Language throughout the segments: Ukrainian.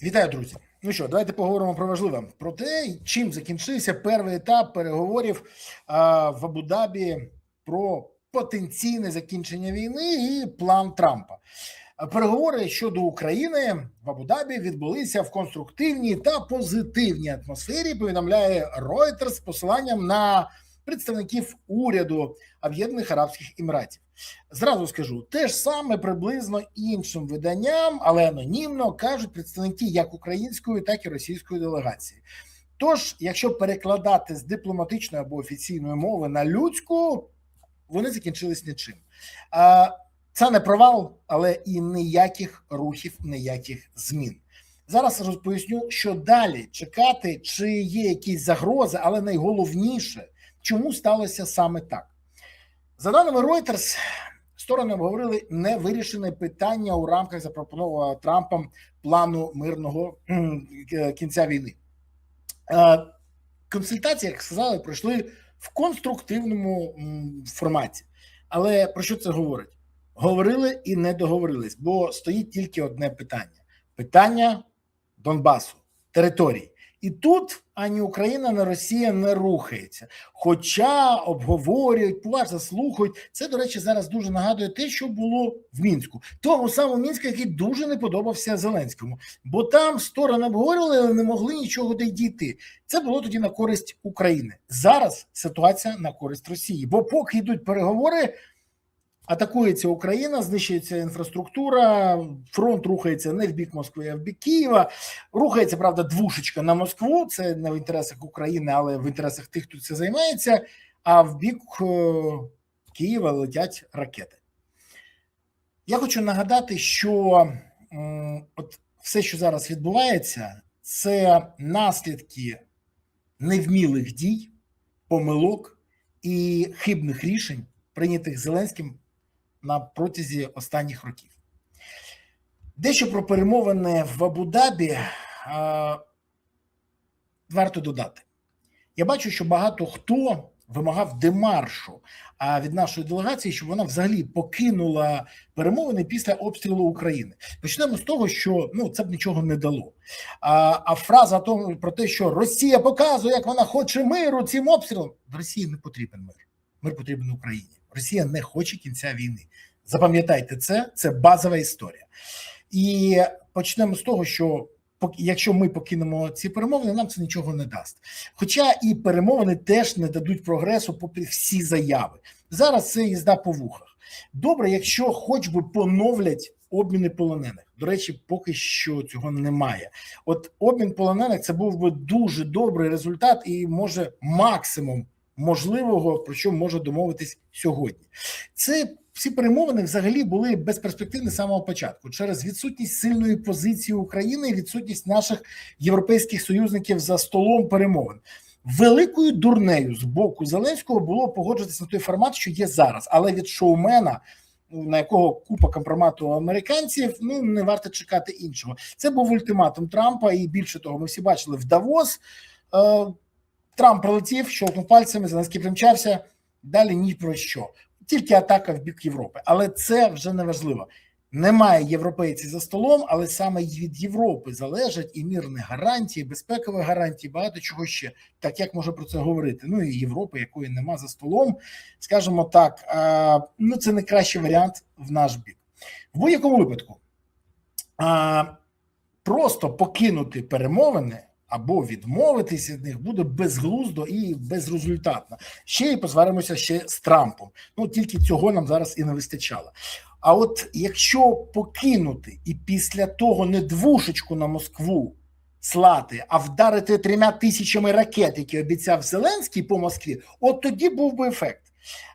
Вітаю, друзі. Ну що, давайте поговоримо про важливе, про те, чим закінчився перший етап переговорів в Абу-Дабі про потенційне закінчення війни і план Трампа. Переговори щодо України в Абу-Дабі відбулися в конструктивній та позитивній атмосфері, повідомляє Reuters з посиланням на представників уряду Об'єднаних Арабських Еміратів. Зразу скажу, те ж саме приблизно іншим виданням, але анонімно, кажуть представники як української, так і російської делегації. Тож, якщо перекладати з дипломатичної або офіційної мови на людську, вони закінчились нічим. Це не провал, але і ніяких рухів, ніяких змін. Зараз поясню, що далі чекати, чи є якісь загрози, але найголовніше, чому сталося саме так. За даними Reuters, сторони обговорили невирішене питання у рамках запропонованого Трампом плану мирного кінця війни. Консультації, як сказали, пройшли в конструктивному форматі. Але про що це говорить? Говорили і не договорились, бо стоїть тільки одне питання. Питання Донбасу, території. І тут ані Україна, ані Росія не рухається. Хоча обговорюють, поважно слухають. Це, до речі, зараз дуже нагадує те, що було в Мінську. Тому самому Мінську, який дуже не подобався Зеленському. Бо там сторони обговорювали, але не могли нічого дійти. Це було тоді на користь України. Зараз ситуація на користь Росії. Бо поки йдуть переговори, атакується Україна, знищується інфраструктура, фронт рухається не в бік Москви, а в бік Києва. Рухається, правда, двушечка на Москву, це не в інтересах України, але в інтересах тих, хто це займається, а в бік Києва летять ракети. Я хочу нагадати, що от все, що зараз відбувається, це наслідки невмілих дій, помилок і хибних рішень, прийнятих Зеленським на протязі останніх років. Дещо про перемовини в Абу-Дабі варто додати. Я бачу, що багато хто вимагав демаршу від нашої делегації, щоб вона взагалі покинула перемовини після обстрілу України. Почнемо з того, що це б нічого не дало. А фраза про те, що Росія показує, як вона хоче миру цим обстрілом. Росії не потрібен мир. Мир потрібен Україні. Росія не хоче кінця війни. Запам'ятайте це базова історія. І почнемо з того, що якщо ми покинемо ці перемовини, нам це нічого не дасть. Хоча і перемовини теж не дадуть прогресу попри всі заяви. Зараз це їзда по вухах. Добре, якщо хоч би поновлять обміни полонених. До речі, поки що цього немає. От обмін полонених – це був би дуже добрий результат і може максимум можливого, про що може домовитись сьогодні. Всі перемовини взагалі були безперспективні з самого початку через відсутність сильної позиції України і відсутність наших європейських союзників за столом перемовин. Великою дурнею з боку Зеленського було погоджуватися на той формат, що є зараз, але від шоумена, на якого купа компромату американців, не варто чекати іншого. Це був ультиматум Трампа, і більше того, ми всі бачили в Давос, Трамп прилетів, щелкнув пальцями, Зеленський примчався, далі ні про що. Тільки атака в бік Європи. Але це вже не важливо. Немає європейців за столом, але саме від Європи залежать і мирні гарантії, безпекові гарантії, багато чого ще. Так як можна про це говорити? І Європи, якої нема за столом, скажімо так, це не кращий варіант в наш бік. В будь-якому випадку, просто покинути перемовини або відмовитися від них буде безглуздо і безрезультатно. Ще й посваримося ще з Трампом. Тільки цього нам зараз і не вистачало. А от якщо покинути і після того не двушечку на Москву слати, а вдарити 3000 ракет, які обіцяв Зеленський по Москві, от тоді був би ефект.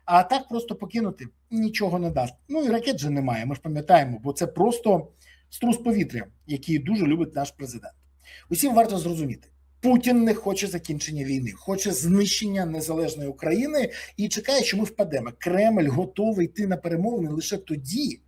А так просто покинути нічого не дасть. І ракет же немає, ми ж пам'ятаємо, бо це просто струс повітря, який дуже любить наш президент. Усім варто зрозуміти, Путін не хоче закінчення війни, хоче знищення незалежної України і чекає, що ми впадемо. Кремль готовий йти на перемовини лише тоді,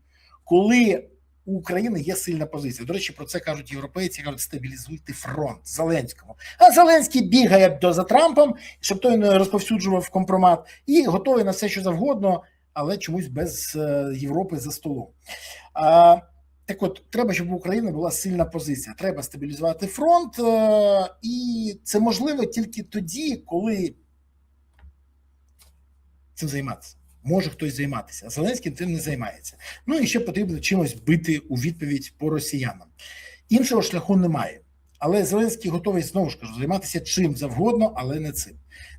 коли у України є сильна позиція. До речі, про це кажуть європейці, кажуть, стабілізуйте фронт Зеленському. А Зеленський бігає за Трампом, щоб той не розповсюджував компромат, і готовий на все, що завгодно, але чомусь без Європи за столом. Так от, треба, щоб у України була сильна позиція. Треба стабілізувати фронт, і це можливо тільки тоді, коли цим займатися. Може хтось займатися, а Зеленський цим не займається. Ну і ще потрібно чимось бити у відповідь по росіянам. Іншого шляху немає. Але Зеленський готовий, знову ж кажу, займатися чим завгодно, але не цим.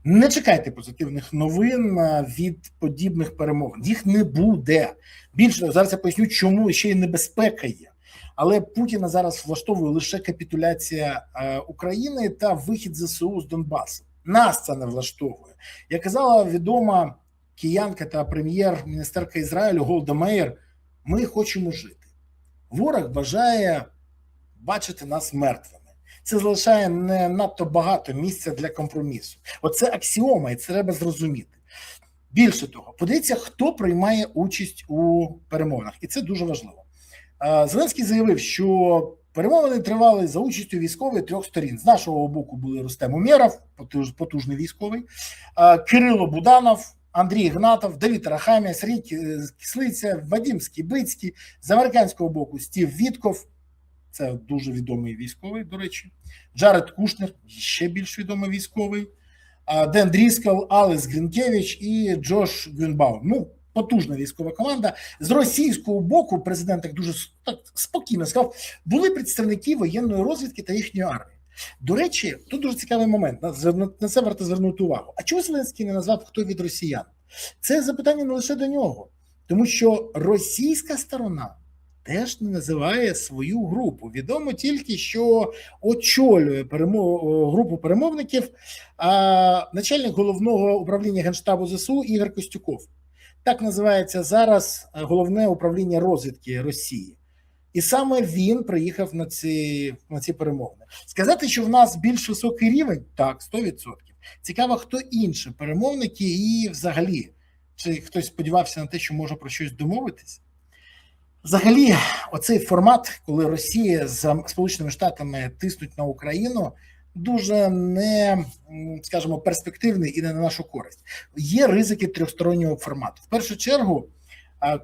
Не чекайте позитивних новин від подібних перемовин. Їх не буде. Більше того, зараз я поясню, чому ще й небезпека є. Але Путіна зараз влаштовує лише капітуляція України та вихід ЗСУ з Донбасу. Нас це не влаштовує. Як казала відома киянка та прем'єр-міністерка Ізраїлю Голда Меїр, ми хочемо жити. Ворог бажає бачити нас мертвими. Це залишає не надто багато місця для компромісу. Оце аксіома, і це треба зрозуміти. Більше того, подивіться, хто приймає участь у перемовинах. І це дуже важливо. Зеленський заявив, що перемовини тривали за участю військових 3 сторін. З нашого боку були Рустем Умєров, потужний військовий, Кирило Буданов, Андрій Гнатов, Давид Арахамія, Сергій Кислиця, Вадим Скібицький. З американського боку Стів Вітков, це дуже відомий військовий, до речі, Джаред Кушнер, ще більш відомий військовий, Ден Дріскал, Алес Грінкевич і Джош Гюнбаум. Ну, потужна військова команда. З російського боку президент так дуже так спокійно сказав, були представники воєнної розвідки та їхньої армії. До речі, тут дуже цікавий момент, на це варто звернути увагу. А чого Зеленський не назвав, хто від росіян? Це запитання не лише до нього, тому що російська сторона теж не називає свою групу. Відомо тільки, що очолює групу перемовників начальник головного управління Генштабу ЗСУ Ігор Костюков. Так називається зараз головне управління розвідки Росії. І саме він приїхав на ці перемовини. Сказати, що в нас більш високий рівень? Так, 100%. Цікаво, хто інші перемовники і взагалі, чи хтось сподівався на те, що може про щось домовитись? Взагалі, оцей формат, коли Росія з Сполученими Штатами тиснуть на Україну, дуже не, скажімо, перспективний і не на нашу користь. Є ризики трьохстороннього формату. В першу чергу,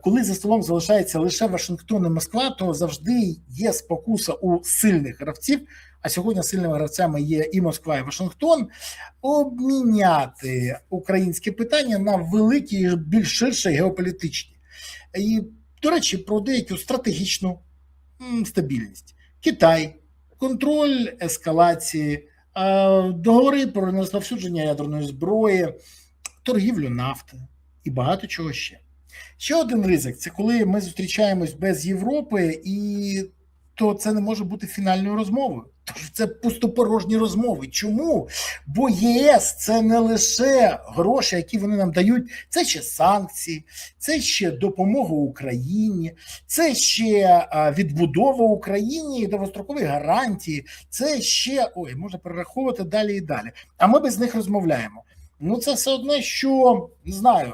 коли за столом залишається лише Вашингтон і Москва, то завжди є спокуса у сильних гравців, а сьогодні сильними гравцями є і Москва, і Вашингтон, обміняти українське питання на великі і більш ширші геополітичні. І, до речі, про деяку стратегічну стабільність. Китай, контроль ескалації, договори про розповсюдження ядерної зброї, торгівлю нафти і багато чого ще. Ще один ризик – це коли ми зустрічаємось без Європи, і то це не може бути фінальною розмовою. Тож це пустопорожні розмови. Чому? Бо ЄС – це не лише гроші, які вони нам дають, це ще санкції, це ще допомога Україні, це ще відбудова Україні і довгострокові гарантії, це ще, можна перераховувати далі і далі. А ми без них розмовляємо. Ну це все одно, що, не знаю,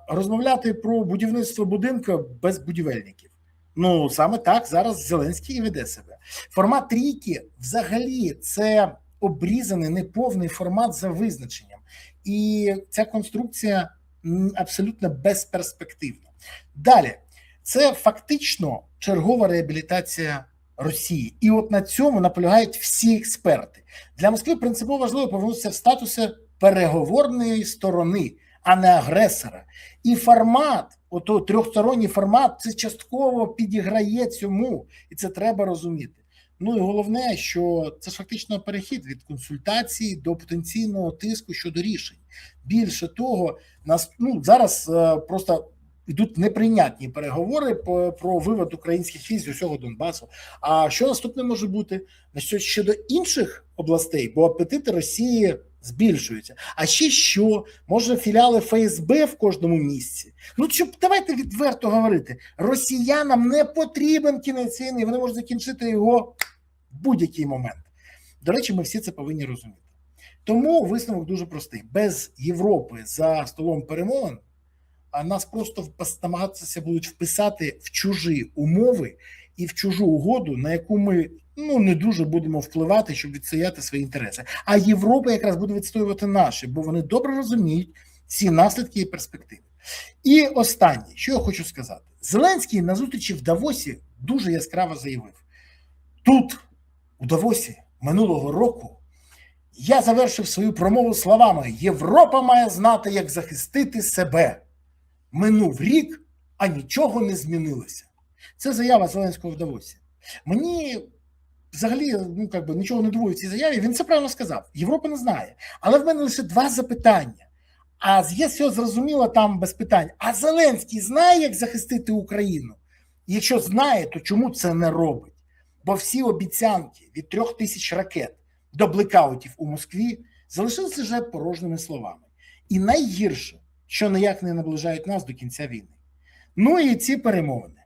розмовляти про будівництво будинку без будівельників. Ну, саме так зараз Зеленський веде себе. Формат трійки взагалі це обрізаний, неповний формат за визначенням. І ця конструкція абсолютно безперспективна. Далі, це фактично чергова реабілітація Росії. І от на цьому наполягають всі експерти. Для Москви принципово важливо повернутися в статуси переговорної сторони, а не агресора. І формат, ото трьохсторонній формат, це частково підіграє цьому, і це треба розуміти. Ну і головне, що це ж фактично перехід від консультацій до потенційного тиску щодо рішень. Більше того, зараз просто йдуть неприйнятні переговори про вивод українських військ з усього Донбасу. А що наступне може бути? Щодо інших областей, бо апетити Росії збільшуються. А ще що? Може філіали ФСБ в кожному місці? Ну, давайте відверто говорити. Росіянам не потрібен кінець війни, вони можуть закінчити його в будь-який момент. До речі, ми всі це повинні розуміти. Тому висновок дуже простий. Без Європи за столом перемовин нас просто намагатися будуть вписати в чужі умови і в чужу угоду, на яку ми не дуже будемо впливати, щоб відстояти свої інтереси. А Європа якраз буде відстоювати наші, бо вони добре розуміють всі наслідки і перспективи. І останнє, що я хочу сказати. Зеленський на зустрічі в Давосі дуже яскраво заявив. Тут, у Давосі, минулого року, я завершив свою промову словами: «Європа має знати, як захистити себе». Минув рік, а нічого не змінилося. Це заява Зеленського в Давосі. Мені взагалі нічого не дивує в цій заяві, він це правильно сказав. Європа не знає. Але в мене лише два запитання. А є все зрозуміло там без питань. А Зеленський знає, як захистити Україну? Якщо знає, то чому це не робить? Бо всі обіцянки від 3000 ракет до блекаутів у Москві залишилися вже порожніми словами. І найгірше, що ніяк не наближають нас до кінця війни. Ну і ці перемовини.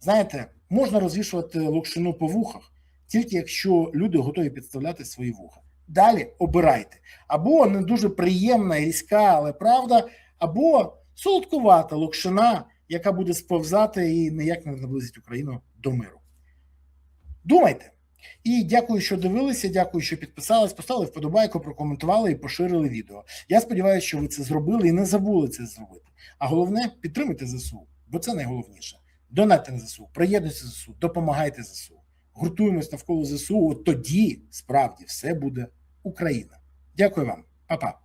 Знаєте, можна розвішувати локшину по вухах, тільки якщо люди готові підставляти свої вуха. Далі обирайте. Або не дуже приємна, різка, але правда, або солодкувата локшина, яка буде сповзати і ніяк не наблизить Україну до миру. Думайте. І дякую, що дивилися, дякую, що підписались, поставили вподобайку, прокоментували і поширили відео. Я сподіваюся, що ви це зробили і не забули це зробити. А головне, підтримуйте ЗСУ, бо це найголовніше. Донатьте на ЗСУ, приєднуйтесь до ЗСУ, допомагайте ЗСУ. Гуртуємось навколо ЗСУ, от тоді, справді, все буде Україна. Дякую вам. Па-па.